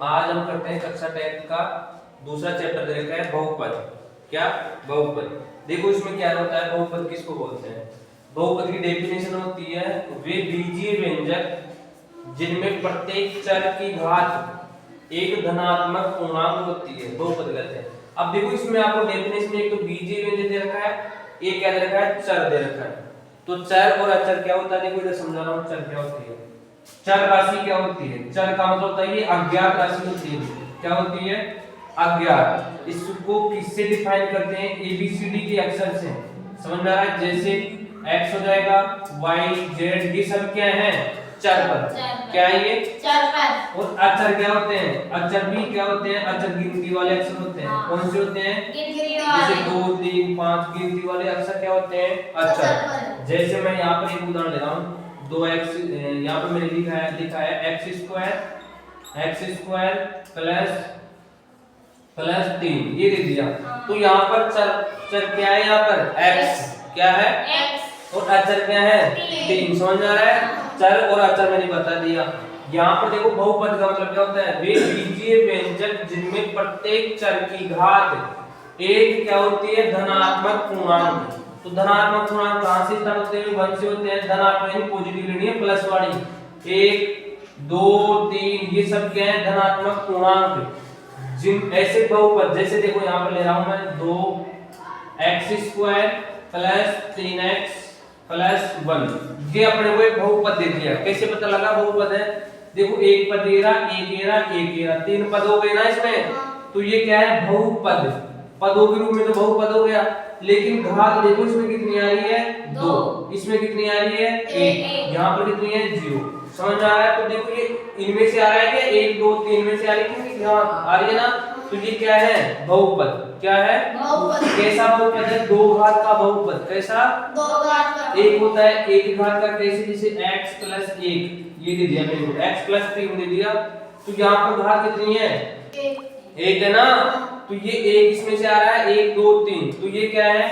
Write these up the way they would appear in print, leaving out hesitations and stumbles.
आज हम करते हैं कक्षा 10 का दूसरा चैप्टर दे रखा है बहुपद। क्या बहुपद? देखो इसमें क्या होता है, बहुपद किसको बोलते हैं? बहुपद की डेफिनेशन होती है वे बीजीय व्यंजक जिनमें प्रत्येक चर की घात एक धनात्मक पूर्णांक होती है, बहुपद कहते हैं। अब देखो इसमें आपको डेफिनेशन में एक तो बीजीय व्यंजक दे रखा है, एक क्या दे रखा है, चर दे रखा है। तो चर और अचर क्या होता है? देखो इधर समझा रहा हूं, चर क्या होती है, चर राशि क्या होती है। चर का मतलब होता है ये अज्ञात राशि होती है। क्या होती है? अज्ञात। इसको किससे डिफाइन करते हैं? एबीसीडी के अक्षर से। समझ में आ रहा है? जैसे x हो जाएगा, y z, ये सब क्या है? चर पद। क्या है ये? चर पद। और अचर क्या होते हैं? अचर भी क्या होते हैं? अचर गिनती वाले अक्षर होते हैं। कौन से होते हैं? जैसे 2 3 5 गिनती वाले अक्षर क्या होते हैं? अचर। जैसे मैं यहाँ पर एक उदाहरण दे रहा हूँ, 2x, यहाँ पर मैंने लिखा है x स्क्वायर प्लस 3, ये दे दिया। तो यहाँ पर चर क्या है? यहाँ पर x क्या है? x और अचर क्या है? 3। समझ में आ रहा है? चर और अचर मैंने बता दिया। यहाँ पर देखो बहुपद का मतलब क्या होता है? वे बीजीय व्यंजक जिनमें प्रत्येक चर की घात एक क्या होती है? धनात्मक पूर्णांक। तो धनात्मक पूर्णांक कहां से स्टार्ट होते हैं? 1 से होते हैं। धनात्मक यानी पॉजिटिव लेनी है, प्लस वाली 1 2 3, ये सब क्या है? धनात्मक पूर्णांक। जिन ऐसे बहुपद, जैसे देखो यहाँ पर ले रहा हूं मैं 2x square plus 3x plus 1, ये अपने को एक बहुपद दे दिया। कैसे पता लगा बहुपद है? देखो एक पद ये रहा, एक ये रहा, एक ये रहा, 3 पद हो गए ना इसमें। तो ये क्या है? बहुपद। पदों के रूप में तो बहुपद हो गया, लेकिन घात देखो इसमें कितनी आ रही है? 2। इसमें कितनी आ रही है? 1। यहाँ पर कितनी है? 0। समझ में आ रहा है? तो देखो ये इनमें से आ रहा है क्या? 1 2 3 में से आ रही है, क्योंकि यहाँ आ रही है ना। तो ये क्या है? बहुपद। क्या है? बहुपद। कैसा बहुपद है? 2 घात का बहुपद। कैसा? 2 घात का। एक होता है 1 घात का। कैसे? जैसे x प्लस 1, ये दे दिया मेरे को, x प्लस 3 दे दिया। तो यहाँ पर घात कितनी है? 1 है ना। तो ये 1 इसमें से आ रहा है, 1 2 3, तो ये क्या है?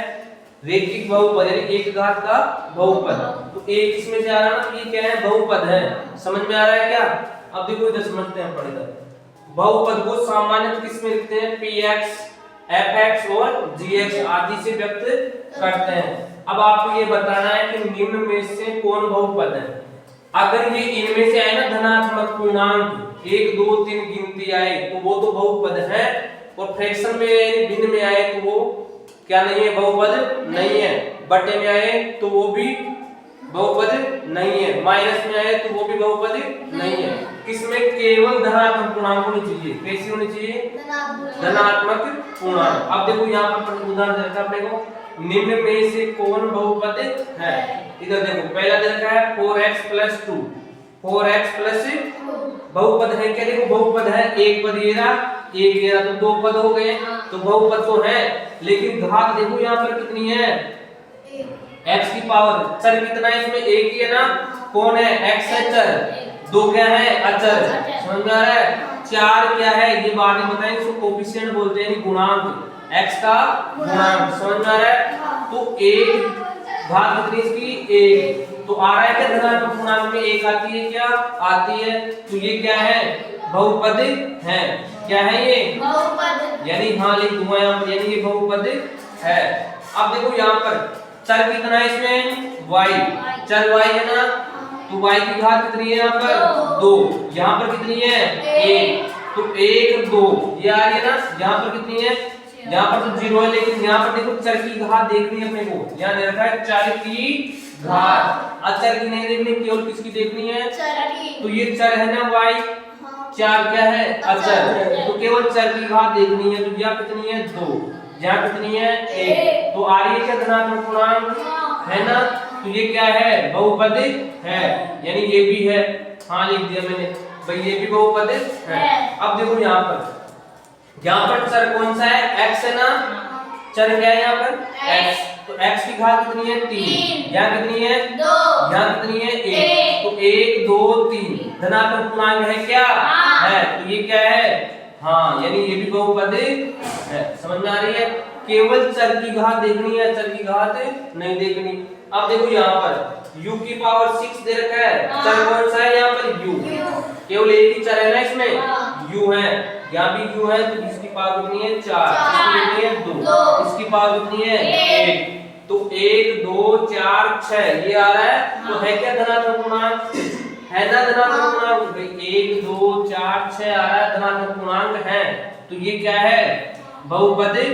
रैखिक बहुपद, यानी 1 घात का बहुपद। तो 1 इसमें से आ रहा है ना, तो ये क्या है? बहुपद है। समझ में आ रहा है क्या? अब देखो इधर समझते हैं अपन। इधर बहुपद को सामान्यतः किस में लिखते हैं? px, fx और gx आदि से व्यक्त करते हैं। अब आपको ये बताना है कि निम्न में से कौन बहुपद है। अगर ये इनमें से आए ना धनात्मक पूर्णांक, 1 2 3 गिनती आए, तो वो तो बहुपद है। और फ्रैक्शन में यानी भिन्न में आए तो वो क्या नहीं है? बहुपद नहीं है। बटे में आए तो वो भी बहुपद नहीं है। माइनस में आए तो वो भी बहुपद नहीं है। किसमें? केवल धनात्मक पूर्णांक होनी चाहिए। कैसी होनी चाहिए? धनात्मक पूर्णांक। अब देखो यहाँ पर उदाहरण दे रखा है अपने को, निम्न में से कौन बहुपद है। इधर देखो पहला दे रखा है 4x प्लस 2, 4x प्लस बहुपद है क्या? देखो बहुपद है, एक पद ये रहा, एक ये रहा, तो 2 पद हो गए। तो बहुपद तो है, लेकिन घात देखो यहाँ पर कितनी है? x की पावर। चर कितना है इसमें? 1 ही है ना। कौन है? x है चर। 2 क्या है? अचर। समझ में आ रहा है? 4 क्या है? ये बाद में बताएंगे, इसको कोफिशिएंट बोलते हैं, गुणांक, x का गुणांक। समझ में आ रहा है? तो 1 घात कितनी इसकी? 1। तो आ रहा है क्या? धनात्मक पूर्णांक में 1 आती है क्या? आती है। तो ये क्या है? बहुपद है। क्या है ये? बहुपद। यानी हाँ लिख दूंगा यहाँ पर, यानी ये बहुपद है। अब देखो यहाँ पर चर कितना है इसमें? y। चर y है ना, तो y की घात कितनी है यहाँ पर? 2। यहाँ पर कितनी है? 1। तो 1 2 ये आ रही है ना। यहाँ पर कितनी है? यहाँ पर तो 0 है, लेकिन यहाँ पर देखो चर की घात देखनी है अपने को। यहाँ दे रखा है चर की घात, अचर की नहीं देखनी, केवल किसकी देखनी है? चर की। तो ये चर है ना y, 4 क्या है? अचर। तो केवल चर की घात देखनी है। तो यहाँ कितनी है? 2। यहाँ कितनी है? 1। तो आ रही है क्या? धनात्मक पूर्णांक है ना। तो ये क्या है? बहुपद है, यानी ये भी है। हाँ लिख दिया मैंने भाई, ये भी बहुपद है। अब देखो यहाँ पर चर कौन सा है? x है ना। चर क्या है यहाँ पर? x। तो x की घात कितनी है? 3। यहाँ कितनी है? 2। यहाँ कितनी है? 1। तो 1 2 3 धनात्मक पूर्णांक है क्या? है। तो ये क्या है? हाँ, यानी ये भी बहुपद है। समझ में आ रही है? केवल चर की घात देखनी है, चर की घात नहीं देखनी। अब देखो यहाँ पर u की पावर 6 दे रखा है। चर कौन सा है यहाँ पर? u। केवल एक ही चर है ना इसमें, u है, यहाँ भी u है, तो इसकी पावर कितनी है 4, इसकी कितनी है 2, इसकी पावर कितनी है 1, तो 1 2 4 6 ये आ रहा है। तो है क्या धनात्मक पूर्णांक, है ना धनात्मक पूर्णांक, 1 2 4 6 आ रहा है, धनात्मक पूर्णांक है, तो ये क्या है बहुपद है,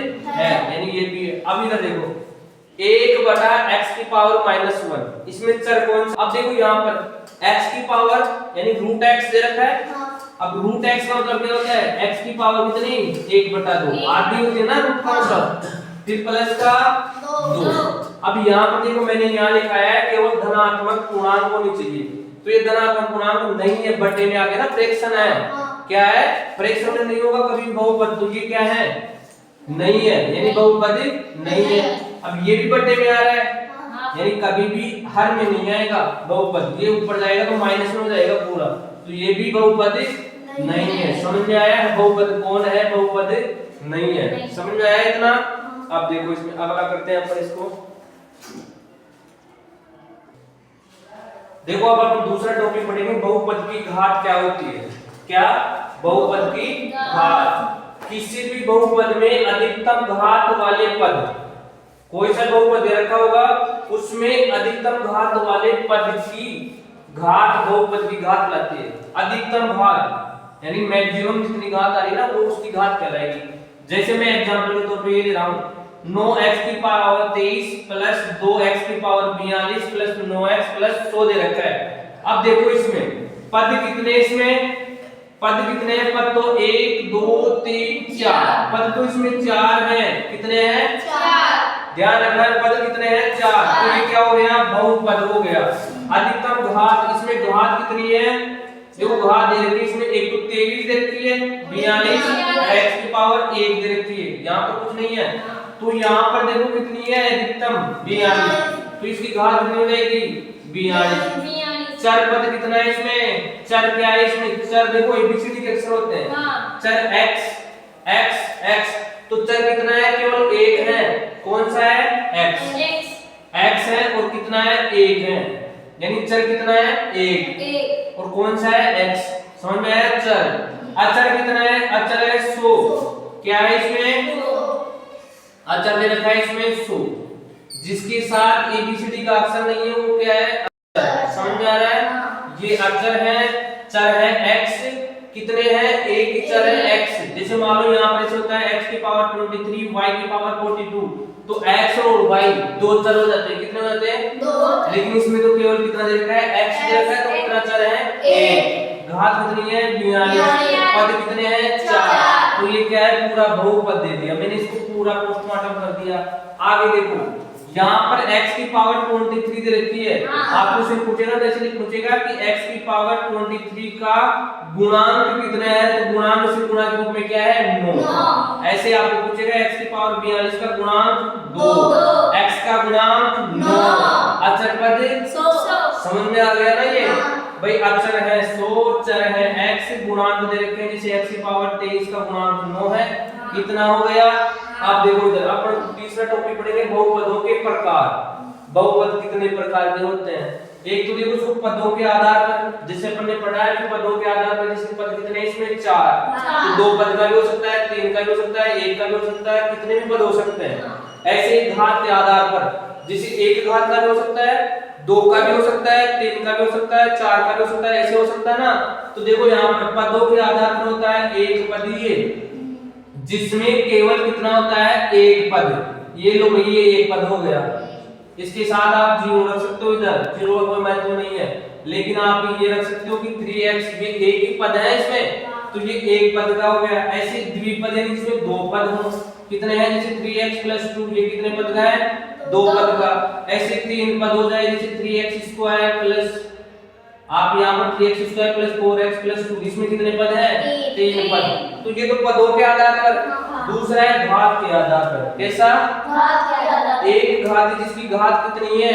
यानी ये भी है। अब इधर देखो 1 बटा x की पावर -1, इसमें चर कौन सा, अब देखो यहाँ पर x की पावर यानी रूट x दे रखा है। अब रूट x का मतलब क्या होता है, x की पावर कितनी 1 बटा 2 आधी होती है ना रूट का मतलब, फिर प्लस का 2। अब यहाँ पर देखो मैंने यहाँ लिखा है केवल धनात्मक पूर्णांक होनी चाहिए, तो ये धनात्मक पूर्णांक नहीं है, बटे में आ गया ना, फ्रैक्शन है, क्या है फ्रैक्शन में नहीं होगा कभी बहुपद, तो ये क्या है नहीं है, यानी बहुपद नहीं है। अब ये भी बटे में आ रहा है, यानी कभी भी हर में नहीं आएगा बहुपद, ये ऊपर जाएगा तो माइनस में हो जाएगा पूरा, तो ये भी बहुपद नहीं है। समझ में आया है बहुपद कौन है, बहुपद नहीं है, समझ में आया इतना। अब देखो इसमें अगला करते हैं अपन इसको, देखो अब अपन दूसरा टॉपिक पढ़ेंगे, बहुपद की घात क्या होती है। क्या बहुपद की घात, किसी भी बहुपद में अधिकतम घात वाले पद, कोई सा बहुपद दे रखा होगा उसमें अधिकतम घात वाले पद की घात बहुपद की घात लाती है। अधिकतम घात यानी मैक्सिमम जितनी घात आ रही है ना वो उसकी घात कहलाएगी। जैसे मैं एग्जांपल के तौर पे ये ले रहा हूं 9x की पावर 23 प्लस 2x की पावर 42 प्लस 9x प्लस 100 दे रखा है। अब देखो इसमें पद कितने, इसमें पद कितने हैं, पद तो 1 2 3 4, पद तो इसमें 4 हैं, कितने हैं 4, ध्यान रखना है पद कितने हैं 4, तो ये क्या हो गया बहुपद हो गया। अधिकतम घात, इसमें घात कितनी है, देखो घात दे रखी है इसमें, एक तो 23 दे रखी है, 42 x की पावर 1 दे रखी है, यहाँ पर कुछ नहीं है, तो यहाँ पर देखो कितनी है अधिकतम 42, तो इसकी घात कितनी हो जाएगी 42। चर पद कितना है इसमें, चर क्या है इसमें, चर देखो एबीसीडी के अक्षर होते हैं, चर x x x, तो चर कितना है केवल एक है, कौन सा है x है, और कितना है 1 है, यानी चर कितना है 1 और कौन सा है x, समझ में आया। चर अचर कितना है, अचर है 100, क्या है इसमें अचर दे रखा है इसमें 100, जिसके साथ एबीसीडी का अक्षर नहीं है वो क्या है अचर, समझ में आ रहा है। ये अचर है, चर है x, कितने हैं एक ही चर है x, जैसे मान लो यहाँ पर ऐसे होता है x की पावर 23 y की पावर 42, तो x और y दो चर हो जाते हैं, कितने हो जाते हैं 2, लेकिन इसमें तो केवल कितना दे रखा है x दे रखा है, तो कितना चर है 1, घात कितनी है 42, पद कितने हैं 4, तो ये क्या है पूरा बहुपद दे दिया मैंने, इसको पूरा पोस्टमार्टम कर दिया। आगे देखो यहाँ पर x की पावर 23 दे रखी है, आपको सिर्फ पूछेगा तो ऐसे पूछेगा कि x की पावर 23 का गुणांक कितना है, तो गुणांक से गुणा के रूप में क्या है 9, ऐसे आपको पूछेगा x की पावर 42 का गुणांक 2, x का गुणांक 9, अचर पद 100, समझ में आ गया ना ये भाई, अचर है 100, चर है x, गुणांक दे रखे हैं, जैसे x की पावर 23 का गुणांक 9 है, कितना हो गया। आप देखो इधर अपन तीसरा टॉपिक पढ़ेंगे बहुपदों के प्रकार। बहुपद कितने प्रकार के होते हैं, एक तो देखो उसको पदों के आधार पर, जैसे अपन ने पढ़ा है कि पदों के आधार पर जैसे पद कितने इसमें 4, तो 2 पद का भी हो सकता है, 3 का भी हो सकता है, 1 का भी हो सकता है, कितने भी पद हो सकते हैं। ऐसे ही घात के आधार पर जैसे 1 घात का भी हो सकता है, 2 का भी हो सकता है, 3 का भी हो सकता है, 4 का भी हो सकता है, ऐसे हो सकता है ना। तो देखो यहाँ पर पदों के आधार पर होता है एक पदीय, जिसमें केवल कितना होता है एक पद, ये लो भाई ये एक पद हो गया, इसके साथ आप 0 रख सकते हो, इधर 0 का कोई महत्व नहीं है, लेकिन आप ये रख सकते हो कि 3x ये एक ही पद है इसमें, तो ये एक पद का हो गया। ऐसे द्विपद यानी जिसमें 2 पद हो, कितने हैं जैसे 3x + 2, ये कितने पद का है 2 पद का। ऐसे 3 पद हो जाए जैसे 3x² प्लस, आप यहाँ पर 3x² + 4x + 2, इसमें कितने पद हैं 3 पद। तो ये तो पदों के आधार पर। दूसरा है घात के आधार पर, कैसा घात के आधार पर, एक घात जिसकी घात कितनी है